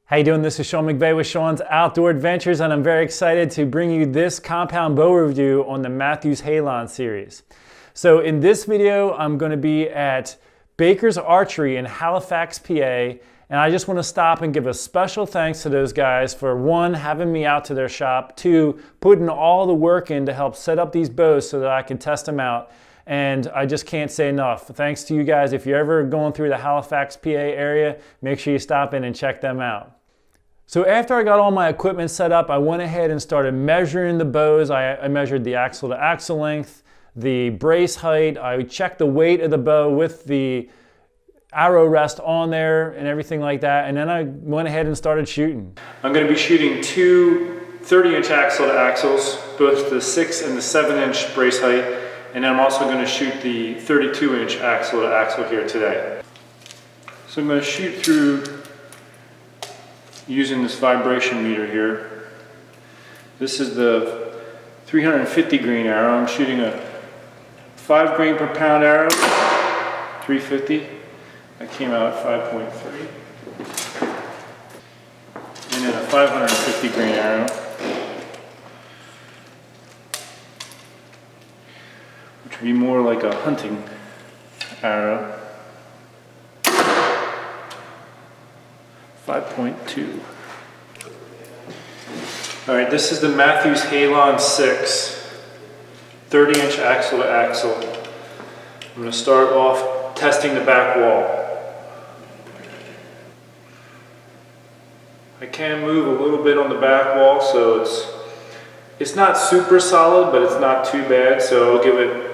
How you doing? This is Sean McVeigh with Sean's Outdoor Adventures, and I'm very excited to bring you this compound bow review on the Mathews Halon series. So in this video, I'm going to be at Baker's Archery in Halifax, PA, and I just want to stop and give a special thanks to those guys for one, having me out to their shop, two, putting all the work in to help set up these bows so that I can test them out. And I just can't say enough. Thanks to you guys. If you're ever going through the Halifax, PA area, make sure you stop in and check them out. So after I got all my equipment set up, I went ahead and started measuring the bows. I measured the axle to axle length, the brace height. I checked the weight of the bow with the arrow rest on there and everything like that. And then I went ahead and started shooting. I'm going to be shooting two 30-inch axle to axles, both the 6 and the 7-inch brace height. And then I'm also going to shoot the 32-inch axle to axle here today. So I'm going to shoot through using this vibration meter here. This is the 350 grain arrow. I'm shooting a 5 grain per pound arrow, 350. That came out at 5.3. And then a 550 grain arrow, which would be more like a hunting arrow. 5.2. All right, this is the Mathews Halon 6, 30-inch axle to axle. I'm going to start off testing the back wall. I can move a little bit on the back wall, so it's not super solid, but it's not too bad. So I'll give it,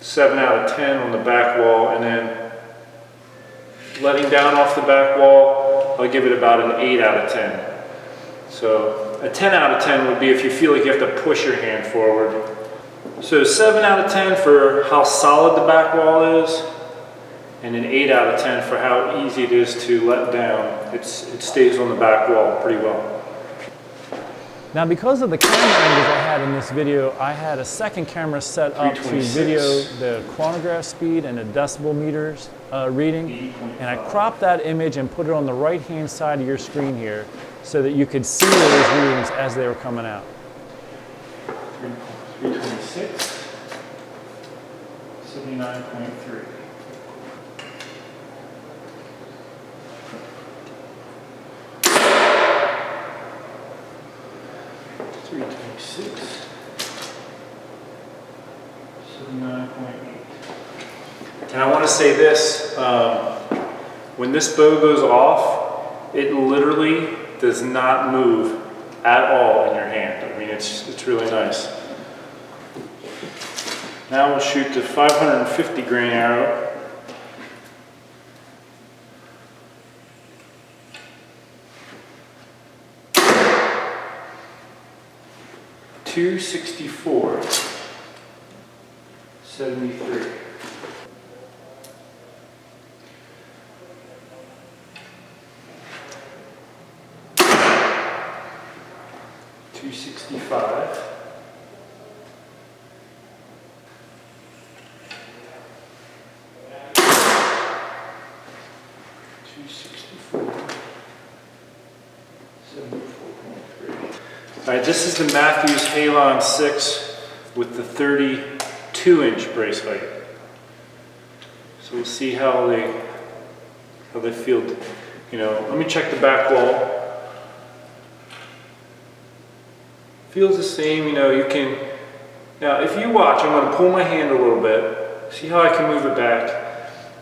7 out of 10 on the back wall, and then letting down off the back wall, I'll give it about an 8 out of 10. So a 10 out of 10 would be if you feel like you have to push your hand forward. So 7 out of 10 for how solid the back wall is, and an 8 out of 10 for how easy it is to let down. It stays on the back wall pretty well. Now, because of the camera angles I had in this video, I had a second camera set up to video the chronograph speed and the decibel meters reading, and I cropped that image and put it on the right-hand side of your screen here so that you could see those readings as they were coming out. 326, 79.3. And I want to say this, when this bow goes off, it literally does not move at all in your hand. I mean, it's really nice. Now we'll shoot the 550 grain arrow. .264, 73. .265. 74.3. All right, this is the Mathews Halon 6 with the 32-inch brace height. So we'll see how they feel. Let me check the back wall. Feels the same. You can. Now, if you watch, I'm going to pull my hand a little bit. See how I can move it back.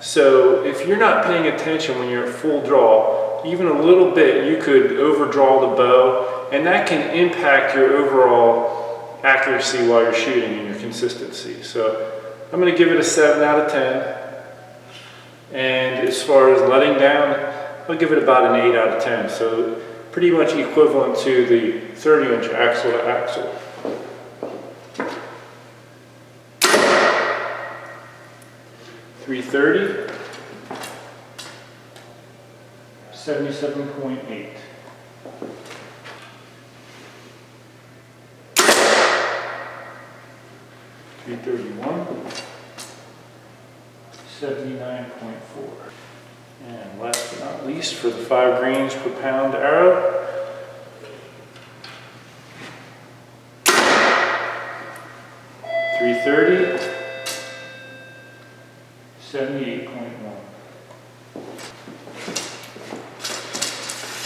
So if you're not paying attention when you're at full draw, even a little bit, you could overdraw the bow, and that can impact your overall accuracy while you're shooting and your consistency. So I'm going to give it a 7 out of 10. And as far as letting down, I'll give it about an 8 out of 10. So pretty much equivalent to the 30-inch axle to axle. .330, 77.8. .331, 79.4. And last but not least, for the 5 grains per pound arrow, .330, 78.1.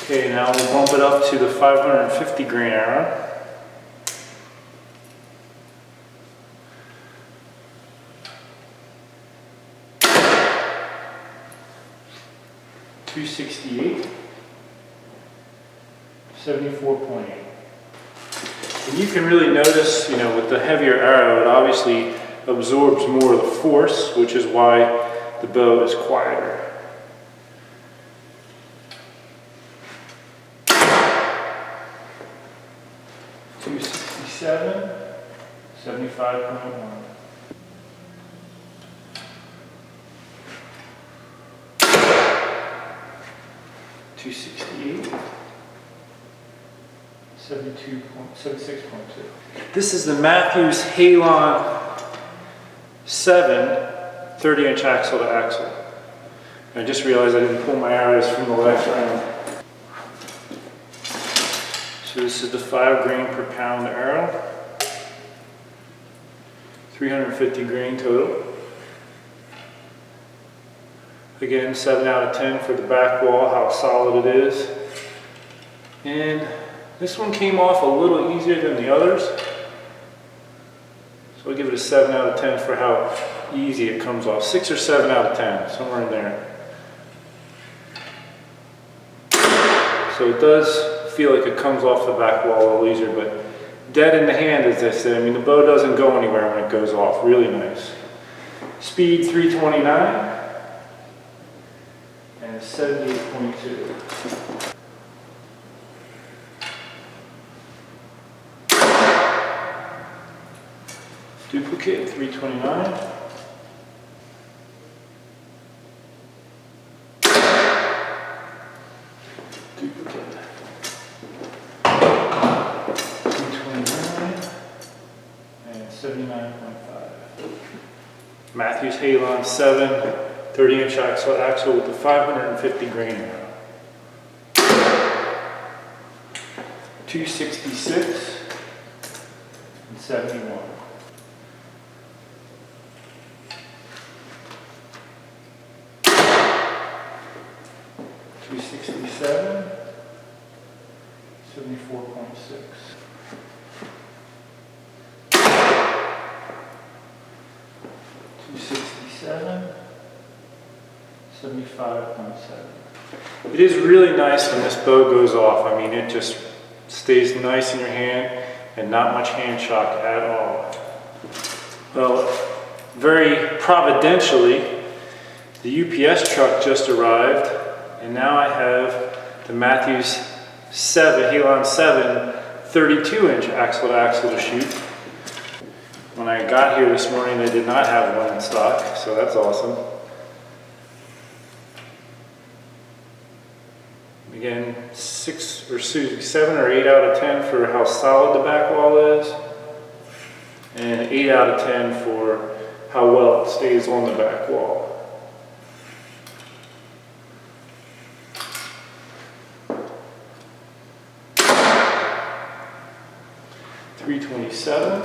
Okay, now we'll bump it up to the 550 grain arrow. .268, 74.8. And you can really notice, with the heavier arrow, it obviously absorbs more of the force, which is why the bow is quieter. .267, 75.1. .268, 76.2. This is the Mathews Halon 7 30-inch axle to axle. I just realized I didn't pull my arrows from the last round. So this is the 5 grain per pound arrow. 350 grain total. Again, 7 out of 10 for the back wall, how solid it is. And this one came off a little easier than the others. So I'll give it a 7 out of 10 for how easy it comes off. 6 or 7 out of 10, somewhere in there. So it does feel like it comes off the back wall a little easier, but dead in the hand, as I said. I mean, the bow doesn't go anywhere when it goes off. Really nice. Speed 329. And 78.2. Duplicate 329. Duplicate 329 and 79.5. Mathews Halon 7 30-inch axle with the 550 grain arrow. 266 and 71. .267, 74.6. .267, 75.7. It is really nice when this bow goes off. I mean, it just stays nice in your hand and not much hand shock at all. Well, very providentially, the UPS truck just arrived, and now I have the Mathews Halon 7 32-inch axle to axle to shoot. When I got here this morning, they did not have one in stock, so that's awesome. Again, 7 or 8 out of 10 for how solid the back wall is, and 8 out of 10 for how well it stays on the back wall. .327,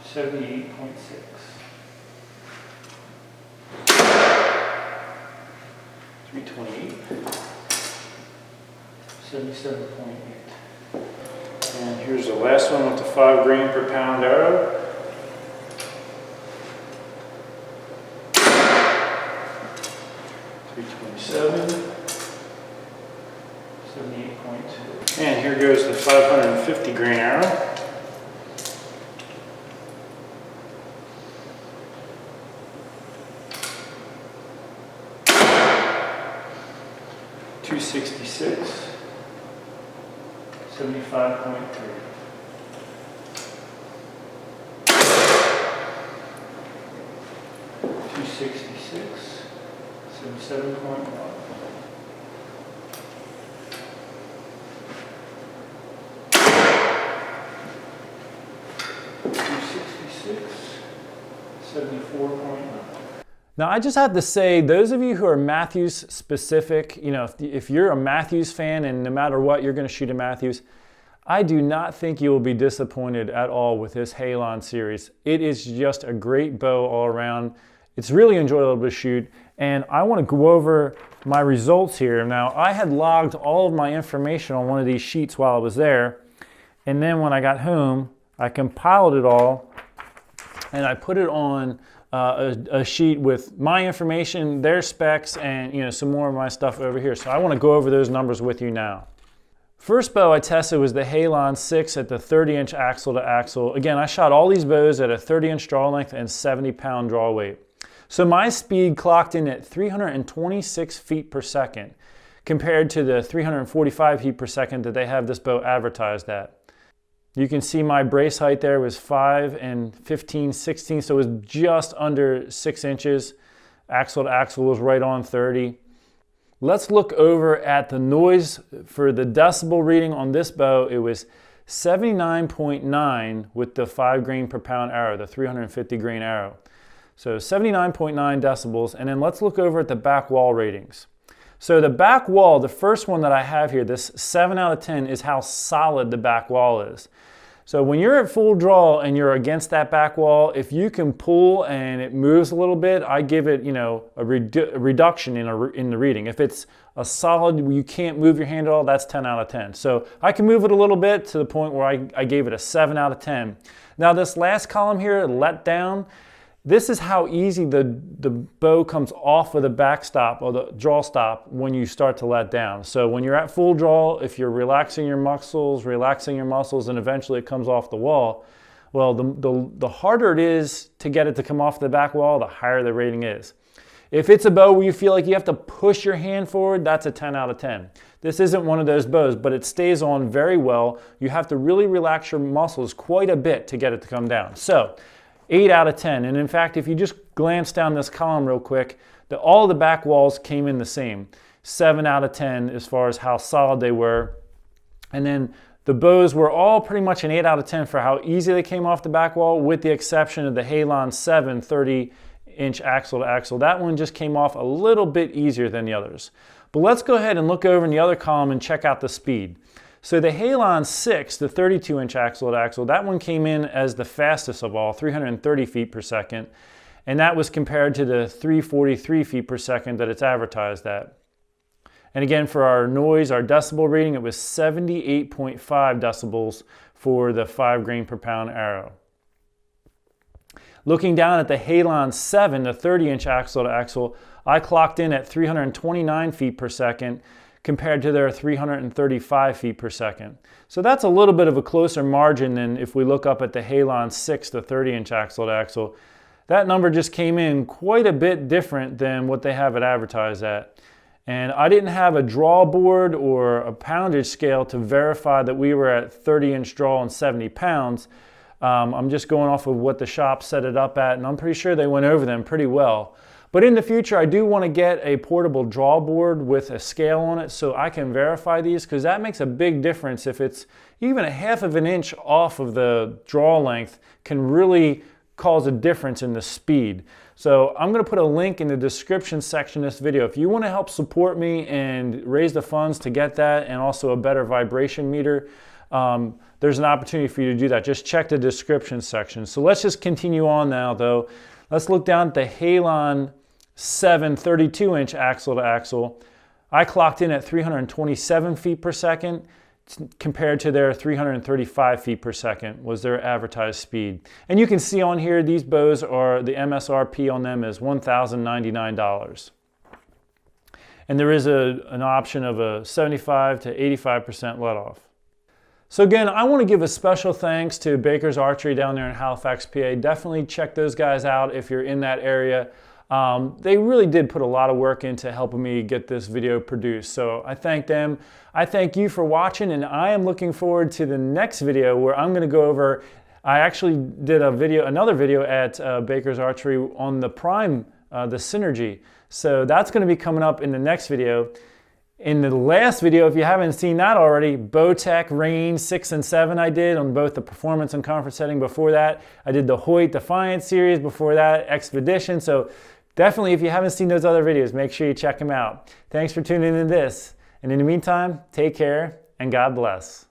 78.6. .328, 77.8. And here's the last one with the 5 grain per pound arrow. .327, 78.2. And here goes the 550 grain arrow. .266, 75.3. .266, 77.1. .266, 74.9. Now, I just have to say, those of you who are Mathews specific, if you're a Mathews fan and no matter what, you're going to shoot a Mathews, I do not think you will be disappointed at all with this Halon series. It is just a great bow all around. It's really enjoyable to shoot, and I want to go over my results here. Now, I had logged all of my information on one of these sheets while I was there, and then when I got home, I compiled it all, and I put it on a sheet with my information, their specs, and some more of my stuff over here. So I want to go over those numbers with you now. First bow I tested was the Halon 6 at the 30-inch axle to axle. Again, I shot all these bows at a 30-inch draw length and 70-pound draw weight. So my speed clocked in at 326 feet per second compared to the 345 feet per second that they have this bow advertised at. You can see my brace height there was 5 and 15/16, so it was just under 6 inches. Axle to axle was right on 30. Let's look over at the noise for the decibel reading on this bow. It was 79.9 with the 5 grain per pound arrow, the 350 grain arrow. So 79.9 decibels. And then let's look over at the back wall ratings. So the back wall, the first one that I have here, this 7 out of 10, is how solid the back wall is. So when you're at full draw and you're against that back wall, if you can pull and it moves a little bit, I give it, a reduction in the reading. If it's a solid, you can't move your hand at all, that's 10 out of 10. So I can move it a little bit to the point where I gave it a 7 out of 10. Now this last column here, let down, this is how easy the bow comes off of the backstop or the draw stop when you start to let down. So when you're at full draw, if you're relaxing your muscles, and eventually it comes off the wall, well, the harder it is to get it to come off the back wall, the higher the rating is. If it's a bow where you feel like you have to push your hand forward, that's a 10 out of 10. This isn't one of those bows, but it stays on very well. You have to really relax your muscles quite a bit to get it to come down. So 8 out of 10. And in fact, if you just glance down this column real quick, all the back walls came in the same. 7 out of 10 as far as how solid they were. And then the bows were all pretty much an 8 out of 10 for how easy they came off the back wall, with the exception of the Halon 7 30-inch axle to axle. That one just came off a little bit easier than the others. But let's go ahead and look over in the other column and check out the speed. So the Halon 6, the 32-inch axle to axle, that one came in as the fastest of all, 330 feet per second. And that was compared to the 343 feet per second that it's advertised at. And again, for our noise, our decibel reading, it was 78.5 decibels for the 5 grain per pound arrow. Looking down at the Halon 7, the 30-inch axle to axle, I clocked in at 329 feet per second compared to their 335 feet per second. So that's a little bit of a closer margin than if we look up at the Halon 6, the 30-inch axle to axle. That number just came in quite a bit different than what they have it advertised at. And I didn't have a draw board or a poundage scale to verify that we were at 30-inch draw and 70 pounds. I'm just going off of what the shop set it up at, and I'm pretty sure they went over them pretty well. But in the future, I do want to get a portable draw board with a scale on it so I can verify these, because that makes a big difference. If it's even a 1/2 of an inch off of the draw length, can really cause a difference in the speed. So I'm going to put a link in the description section of this video. If you want to help support me and raise the funds to get that and also a better vibration meter, there's an opportunity for you to do that. Just check the description section. So let's just continue on now though. Let's look down at the Halon 7 32-inch axle to axle. I clocked in at 327 feet per second compared to their 335 feet per second was their advertised speed. And you can see on here, these bows are, the MSRP on them is $1,099. And there is an option of a 75 to 85% let off. So again, I want to give a special thanks to Baker's Archery down there in Halifax, PA. Definitely check those guys out if you're in that area. They really did put a lot of work into helping me get this video produced. So I thank them. I thank you for watching, and I am looking forward to the next video where I'm going to go over, I actually did another video at Baker's Archery on the Prime, the Synergy. So that's going to be coming up in the next video. In the last video, if you haven't seen that already, Bowtech Range 6 and 7 I did on both the performance and comfort setting. Before that, I did the Hoyt Defiant series. Before that, Expedition. So Definitely, if you haven't seen those other videos, make sure you check them out. Thanks for tuning in to this. And in the meantime, take care and God bless.